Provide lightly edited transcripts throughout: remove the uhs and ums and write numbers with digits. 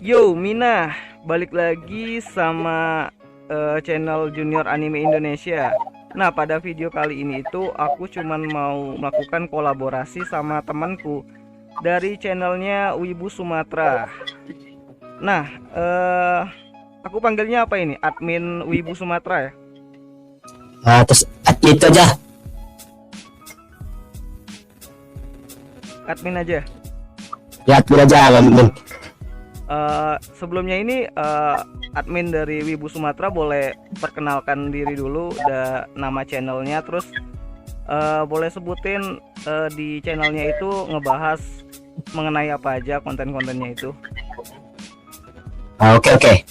Yo Mina, balik lagi sama channel Junior Anime Indonesia. Nah, pada video kali ini itu aku cuman mau melakukan kolaborasi sama temanku dari channelnya Wibu Sumatera. Nah, aku panggilnya apa ini? Admin Wibu Sumatera ya? Nah, terus itu aja. Admin aja. Ya, itu aja, Bang. Sebelumnya ini admin dari Wibu Sumatera boleh perkenalkan diri dulu, nama channelnya, terus boleh sebutin di channelnya itu ngebahas mengenai apa aja konten-kontennya itu. Oke.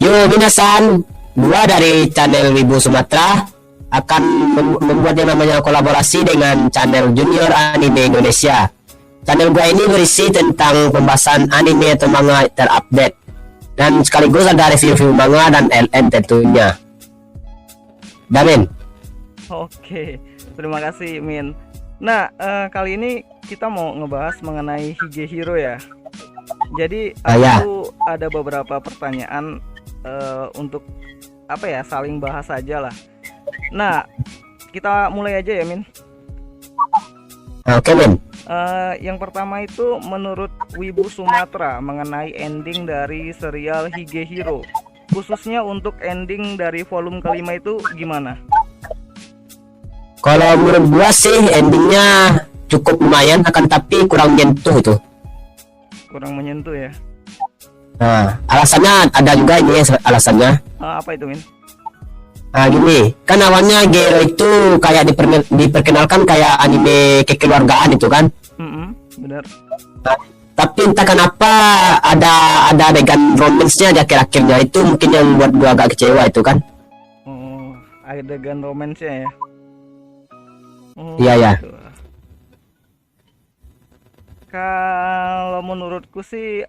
Yo, minasan, gua dari channel Wibu Sumatera akan membuat yang namanya kolaborasi dengan channel Junior Anime Indonesia. Channel gua ini berisi tentang pembahasan anime atau manga terupdate dan sekaligus ada review-review manga dan LM tentunya. Damin. Oke, terima kasih Min. Nah, kali ini kita mau ngebahas mengenai Higehiro ya. Jadi aku ada beberapa pertanyaan untuk apa ya, saling bahas aja lah. Nah, kita mulai aja ya Min. Oke, Min. Yang pertama itu menurut Wibu Sumatera mengenai ending dari serial Higehiro, khususnya untuk ending dari volume kelima itu gimana? Kalau menurut gua sih endingnya cukup lumayan, akan tapi kurang menyentuh itu. Kurang menyentuh ya. Nah, alasannya ada juga ini alasannya. Apa itu Min? Nah gini, kan awalnya Gero itu kayak diperkenalkan kayak anime kekeluargaan itu kan. Benar. Nah, tapi entah kenapa ada adegan romansnya di akhir-akhirnya, itu mungkin yang buat gua agak kecewa itu kan. Oh, adegan romansnya ya. Iya ya. Gitu. Kalau menurutku sih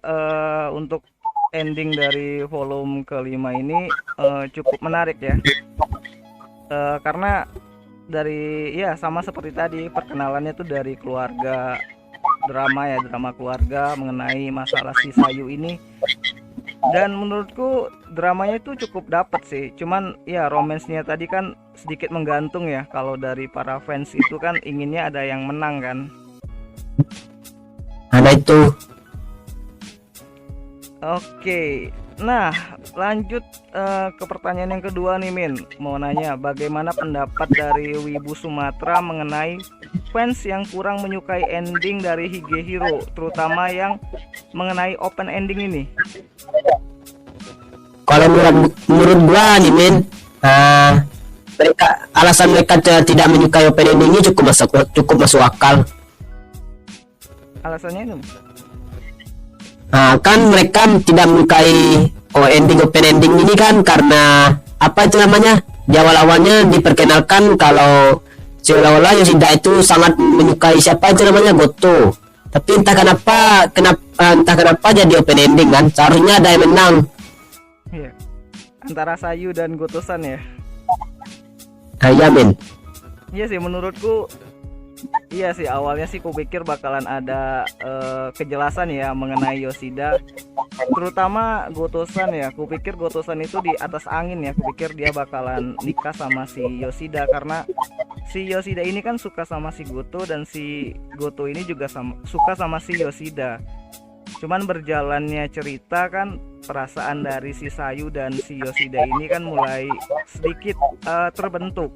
untuk ending dari volume kelima ini cukup menarik ya. Karena dari ya sama seperti tadi, perkenalannya tuh dari keluarga, drama keluarga mengenai masalah si Sayu ini. Dan menurutku dramanya itu cukup dapet sih. Cuman ya romansnya tadi kan sedikit menggantung ya. Kalau dari para fans itu kan inginnya ada yang menang kan. Ada itu. Oke, nah lanjut ke pertanyaan yang kedua nih Min. Mau nanya bagaimana pendapat dari Wibu Sumatera mengenai fans yang kurang menyukai ending dari Higehiro, terutama yang mengenai open ending ini. Kalau menurut gua nih Min, alasan mereka tidak menyukai open endingnya cukup masuk akal. Alasannya itu? Nah, kan mereka tidak menyukai open ending ini kan karena apa itu namanya? Di awal-awalnya diperkenalkan kalau seolah-olah Yoshida itu sangat menyukai siapa itu namanya Goto. Tapi entah kenapa jadi open ending kan? Seharusnya ada yang menang. Iya. Antara Sayu dan Gotosan ya. Iya, Min. Iya sih menurutku. Iya sih, awalnya sih kupikir bakalan ada kejelasan ya mengenai Yoshida, terutama Gotosan ya. Kupikir Gotosan itu di atas angin ya. Kupikir dia bakalan nikah sama si Yoshida karena si Yoshida ini kan suka sama si Goto dan si Goto ini juga suka sama si Yoshida. Cuman berjalannya cerita kan perasaan dari si Sayu dan si Yoshida ini kan mulai sedikit terbentuk.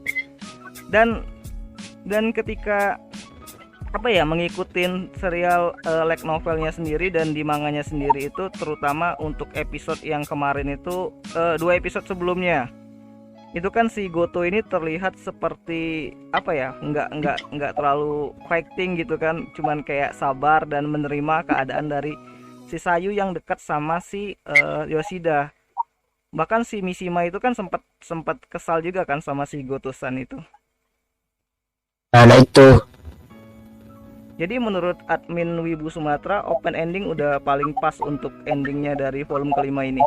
Dan ketika apa ya mengikutin serial light novelnya sendiri dan di manganya sendiri itu, terutama untuk episode yang kemarin itu 2 episode sebelumnya itu kan si Goto ini terlihat seperti apa ya, nggak terlalu fighting gitu kan, cuman kayak sabar dan menerima keadaan dari si Sayu yang dekat sama si Yoshida. Bahkan si Mishima itu kan sempat kesal juga kan sama si Gotosan itu. Nah itu. Jadi menurut admin Wibu Sumatera open ending udah paling pas untuk endingnya dari volume kelima ini.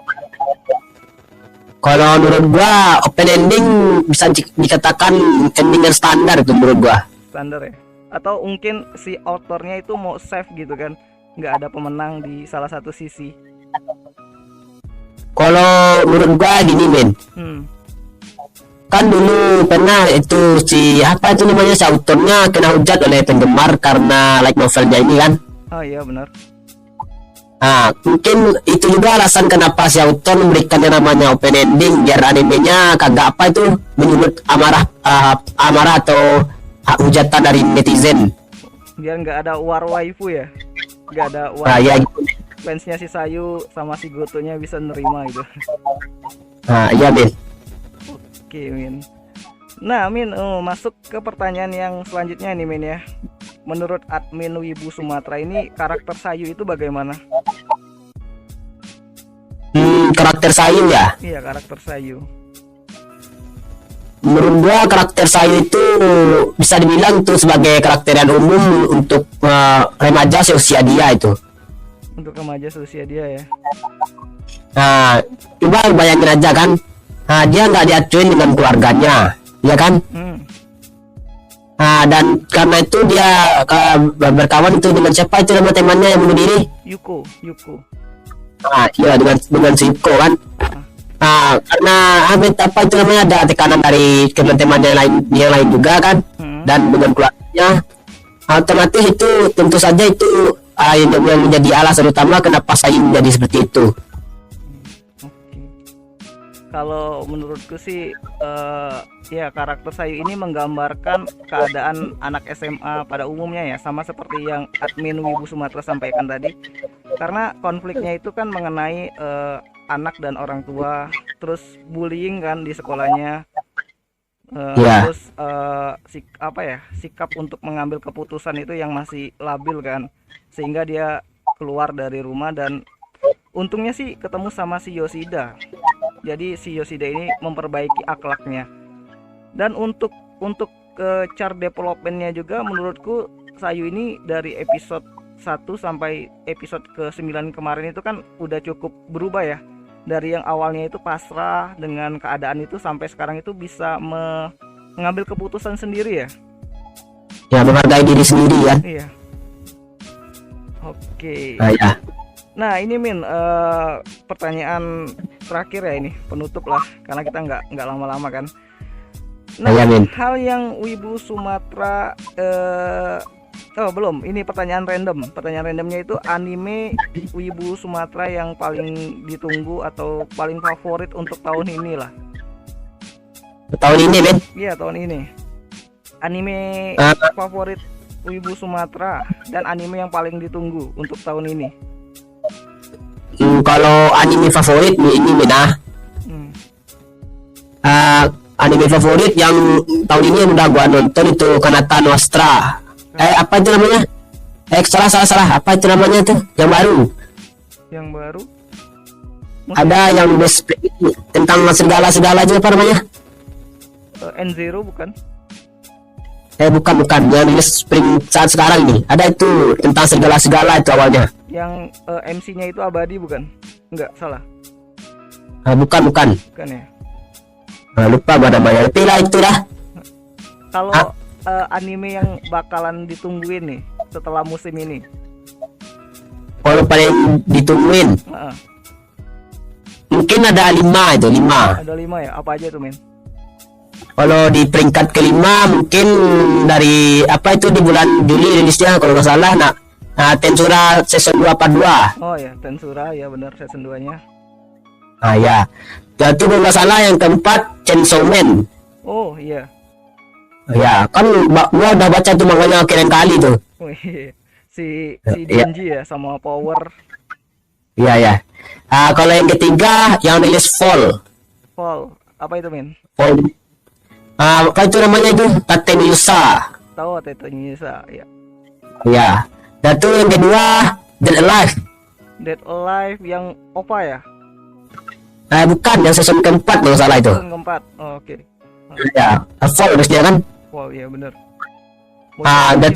Kalau menurut gua open ending bisa dikatakan ending yang standar itu menurut gua. Standar ya? Atau mungkin si autornya itu mau save gitu kan? nggak ada pemenang di salah satu sisi. Kalau menurut gua gini men, Hmm. kan dulu pernah itu si apa itu namanya, si autornya kena hujat oleh penggemar karena like novelnya ini kan. Oh iya benar. Nah, mungkin itu juga alasan kenapa si autor memberikan yang namanya open ending, biar animenya kagak apa itu menyulut amarah atau hujatan dari netizen. Biar nggak ada war waifu ya, nggak ada war. Nah, ya gitu. Fansnya si Sayu sama si Gotonya bisa nerima gitu. Nah, iya men. Oke Min. Nah Min, masuk ke pertanyaan yang selanjutnya nih Min ya. Menurut admin Wibu Sumatera ini karakter Sayu itu bagaimana? Karakter Sayu ya. Iya, karakter Sayu. Menurut gua karakter Sayu itu bisa dibilang tuh sebagai karakter yang umum untuk remaja seusia dia itu. Untuk remaja seusia dia ya. Nah, coba bayangin aja kan, nah, dia nggak diacuin dengan keluarganya, ya kan? Nah, dan karena itu dia berkawan itu dengan siapa itu nama temannya yang bunuh diri? Yuko. Nah, iya dengan si Yuko kan. Nah, karena apa itu namanya ada tekanan dari teman-teman yang lain juga kan, dan dengan keluarganya, otomatis itu tentu saja itu yang menjadi alasan utama kenapa saya menjadi seperti itu. Oke. Kalau menurutku sih ya karakter Sayu ini menggambarkan keadaan anak SMA pada umumnya ya, sama seperti yang admin Wibu Sumatera sampaikan tadi. Karena konfliknya itu kan mengenai anak dan orang tua, terus bullying kan di sekolahnya. Terus sikap untuk mengambil keputusan itu yang masih labil kan, sehingga dia keluar dari rumah dan untungnya sih ketemu sama si Yoshida. Jadi si Yoshida ini memperbaiki akhlaknya. Dan untuk chart developmentnya juga menurutku Sayu ini dari episode 1 sampai episode ke-9 kemarin itu kan udah cukup berubah ya. Dari yang awalnya itu pasrah dengan keadaan itu sampai sekarang itu bisa mengambil keputusan sendiri ya. Ya, menghargai diri sendiri ya. Iya. Oke. Nah, ya. Nah ini Min, pertanyaan terakhir ya ini, penutup lah, karena kita nggak lama-lama kan. Nah, ya, Min. hal yang Wibu Sumatera belum, ini pertanyaan random. Pertanyaan randomnya itu anime Wibu Sumatera yang paling ditunggu atau paling favorit untuk tahun ini lah. Tahun ini, Min? Iya, tahun ini. Anime favorit Wibu Sumatera dan anime yang paling ditunggu untuk tahun ini. Kalau anime favorit ini Min, anime favorit yang tahun ini yang udah gua nonton itu Kanata no Astra. Apa itu namanya? Salah. Apa itu namanya tuh? Yang baru. Yang baru? Ada yang tentang segala aja apa namanya? N0 bukan? Bukan. Yang rilis spring saat sekarang nih. Ada itu tentang segala itu awalnya. Yang MC-nya itu abadi bukan? Enggak, salah. Bukan. Bukan ya? Lupa gua namanya. Tapi lah itulah. Kalau anime yang bakalan ditungguin nih setelah musim ini. Kalau paling ditungguin, mungkin ada 5 itu. Ada 5 ya? Apa aja tuh Men? Kalau di peringkat kelima mungkin dari apa itu di bulan Juli rilisnya kalau nggak salah. Nah, Tensura season 2 part 2. Oh ya, Tensura ya benar season 2-nya. Nah ya, itu kalau nggak salah yang keempat Chainsaw Man. Oh iya. Ya kan gua udah baca tuh manganya keren kali tuh. si Denji ya sama Power. Iya. Kalau yang ketiga yang rilis Fall. Apa itu Men? Fall. Apa itu namanya itu? Tatenyusa. Tahu Tatenyusa ya. Ya. Dan tuh yang kedua Dead Alive. Dead Alive yang OPA ya? Bukan, yang season keempat kalau salah itu. Season keempat. Oh, oke. Ya, Fall harusnya kan? Wow, iya benar. Dan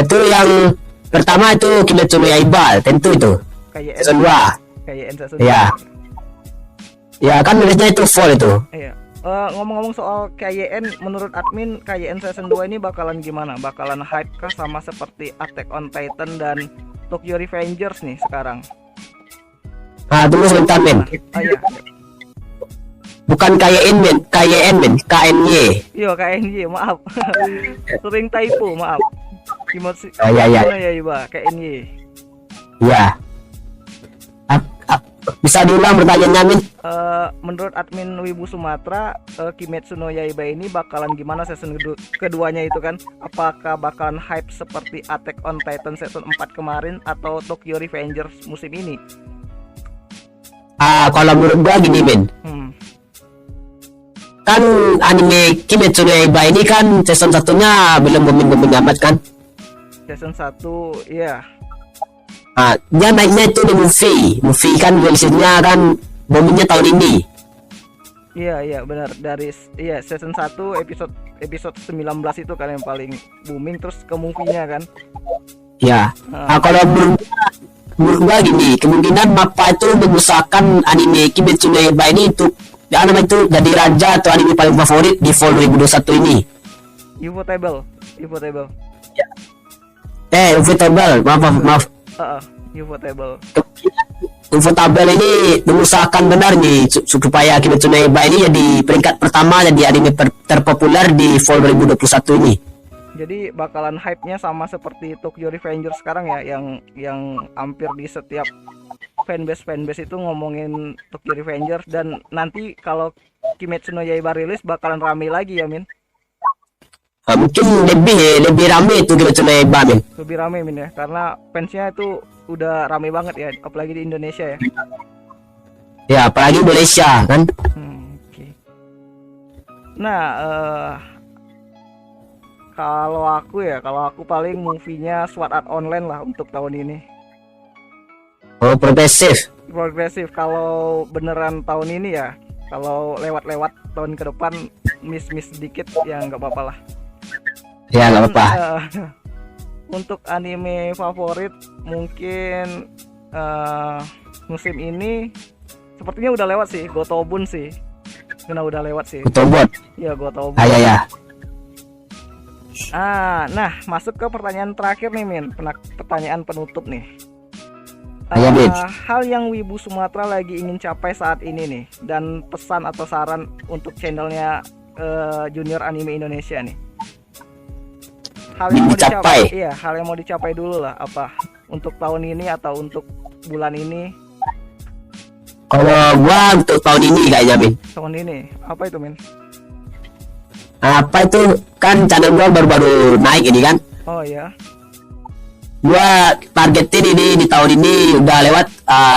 tuh yang pertama itu Kimetsu no Yaiba, tentu itu. Kayak season 2. Kayak season 2. Ya. Ya kan rilisnya itu Fall itu. Iya. Ngomong-ngomong soal KYN, menurut admin KYN season 2 ini bakalan gimana? Bakalan hype kah sama seperti Attack on Titan dan Tokyo Revengers nih sekarang? Tunggu sebentar men. Iya. Bukan KYN men, KNY. Iya, KNY, maaf. Sering typo, maaf. Kimetsu Ya. no Yaiba, KNY. Ya. Bisa diulang pertanyaannya men? Menurut admin Wibu Sumatera, Kimetsu no Yaiba ini bakalan gimana season keduanya itu kan? Apakah bakalan hype seperti Attack on Titan season 4 kemarin atau Tokyo Revengers musim ini? Kalau menurut gua gini men. Kan anime Kimetsu no Yaiba ini kan season satunya belum booming amat kan? Season 1, iya. Dia naiknya itu di movie kan rilisnya kan boomingnya tahun ini. Iya benar, dari season 1 episode 19 itu kan yang paling booming, terus ke movie-nya kan. Ya. Kalau menurut gua gini, kemungkinan Mappa itu mengusahakan anime Kimetsu no Yaiba ini untuk itu jadi raja atau anime paling favorit di fall 2021 ini. Ufotable. Ufotable, maaf. Ufotable. Ufotable ini mengusahakan benar nih supaya Kimetsu no Yaiba ini jadi peringkat pertama jadi anime terpopuler di fall 2021 ini. Jadi bakalan hype-nya sama seperti Tokyo Revengers sekarang ya, yang hampir di setiap fanbase itu ngomongin Tokyo Revengers, dan nanti kalau Kimetsu no Yaiba rilis bakalan rame lagi ya Min? Mungkin lebih rame itu Kimetsu no Yaiba Min. Lebih rame Min ya, karena fansnya itu udah rame banget ya, apalagi di Indonesia ya. Ya, apalagi Indonesia kan. Okay. Nah, kalau aku paling movie-nya Sword Art Online lah untuk tahun ini. Oh, progresif. Kalau beneran tahun ini ya, kalau lewat tahun ke depan miss sedikit ya nggak apa-apa lah. Ya nggak apa-apa. Untuk anime favorit mungkin musim ini sepertinya udah lewat sih, Gotobun sih. Udah lewat sih. Gotobun. Iya, Gotobun. Ya. Nah, masuk ke pertanyaan terakhir nih Min, pertanyaan penutup nih. Hal yang Wibu Sumatera lagi ingin capai saat ini nih, dan pesan atau saran untuk channelnya Junior Anime Indonesia nih. Hal yang mau dicapai. Iya, hal yang mau dicapai dulu lah, apa untuk tahun ini atau untuk bulan ini? Kalau gua untuk tahun ini kayaknya Min. Tahun ini, apa itu Min? Apa itu kan channel gua baru naik ini kan? Oh ya. Gua targetin ini di tahun ini udah lewat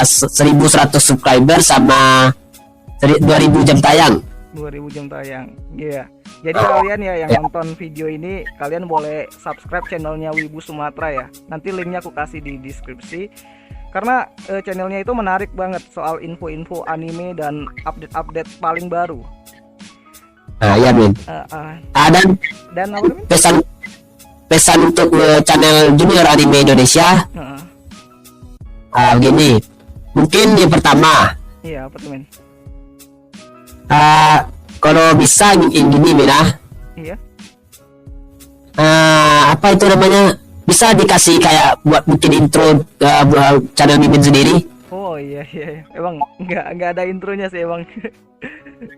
1100 subscriber sama 2000 jam tayang. 2000 jam tayang. Iya. Jadi kalian ya yang nonton video ini, kalian boleh subscribe channelnya Wibu Sumatera ya. Nanti linknya aku kasih di deskripsi. Karena channelnya itu menarik banget soal info-info anime dan update-update paling baru. Ya Min. Dan apa, Min? pesan untuk channel Junior Anime Indonesia. Begini, mungkin yang pertama. Iya, apa tuh Min? Kalau bisa gini Min. Iya. Apa itu namanya? Bisa dikasih kayak buat bikin intro channel Mimin sendiri. Oh iya. Emang nggak ada intronya sih emang.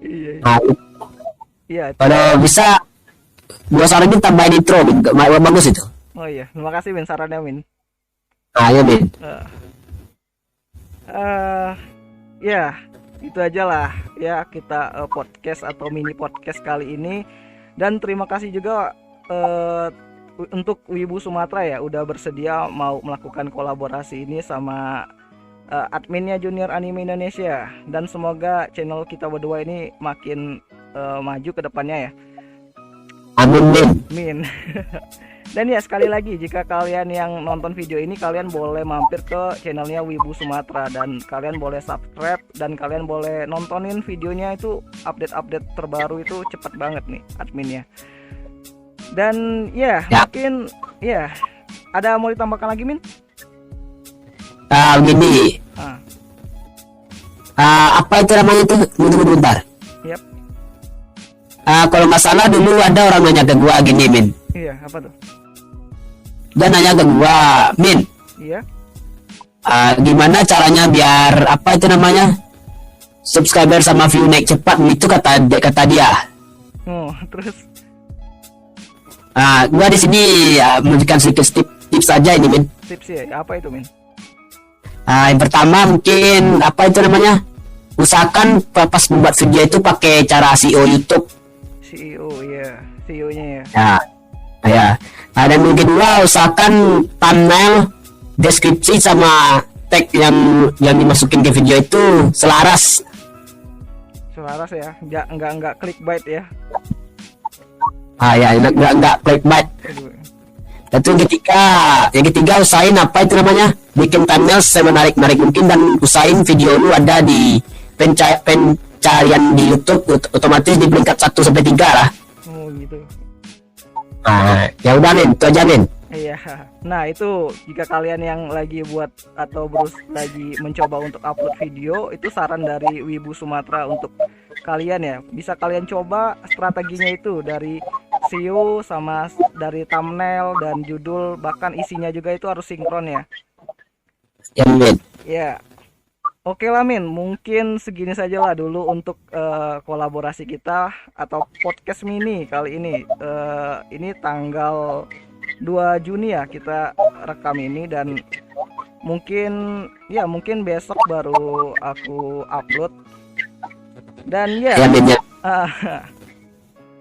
Iya. Iya. Kalau bisa gua saranin tambahin intro, Min. Bagus itu. Oh iya, terima kasih Min sarannya Min. Ya Min. Ya itu aja lah ya kita podcast atau mini podcast kali ini, dan terima kasih juga untuk Wibu Sumatera ya udah bersedia mau melakukan kolaborasi ini sama adminnya Junior Anime Indonesia, dan semoga channel kita berdua ini makin maju ke depannya ya. Amin. Dan ya sekali lagi, jika kalian yang nonton video ini, kalian boleh mampir ke channelnya Wibu Sumatera dan kalian boleh subscribe, dan kalian boleh nontonin videonya, itu update terbaru itu cepet banget nih adminnya. Dan mungkin ada mau ditambahkan lagi Min? Gini. Apa itu namanya itu? Bentar. Yep. Kalau nggak salah dulu ada orang nanya ke gua gini, Min. Iya, apa tuh? Dia nanya ke gua, Min, Iya. gimana caranya biar apa itu namanya subscriber sama view naik cepat? Itu kata dia. Oh, terus Gua di sini memberikan sedikit tips saja ini, Min. tips ya, apa itu, Min? Yang pertama mungkin apa itu namanya, usahakan pas membuat video itu pakai cara SEO YouTube. CEO, ya, CEO-nya ya. Ya. Dan yang kedua usahakan thumbnail, deskripsi sama tag yang dimasukin ke video itu selaras. Selaras ya, nggak clickbait ya. Ya, nggak clickbait. Aduh. Itu yang ketiga usahain apa itu namanya, bikin thumbnail semenarik mungkin, dan usahain video lu ada di pencarian di YouTube otomatis di peringkat 1 sampai 3 lah. Oh gitu. Ya udah, Min, itu aja, Min. Iya. Nah, itu jika kalian yang lagi buat atau lagi mencoba untuk upload video, itu saran dari Wibu Sumatera untuk kalian ya. Bisa kalian coba strateginya itu dari SEO sama dari thumbnail dan judul, bahkan isinya juga itu harus sinkron ya. Ya, Min. Ya. Oke lah, Min, mungkin segini saja lah dulu untuk kolaborasi kita atau podcast mini kali ini. Ini tanggal 2 Juni ya kita rekam ini, dan mungkin besok baru aku upload. Dan ya, Ya, Min, ya.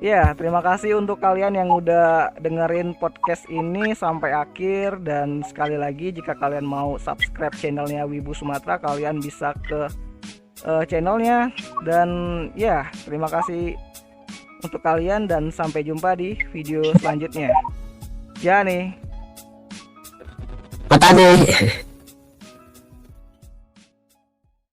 ya, terima kasih untuk kalian yang udah dengerin podcast ini sampai akhir. Dan sekali lagi, jika kalian mau subscribe channelnya Wibu Sumatera, kalian bisa ke channelnya. Dan ya, terima kasih untuk kalian dan sampai jumpa di video selanjutnya. Ya nih. Mata nih.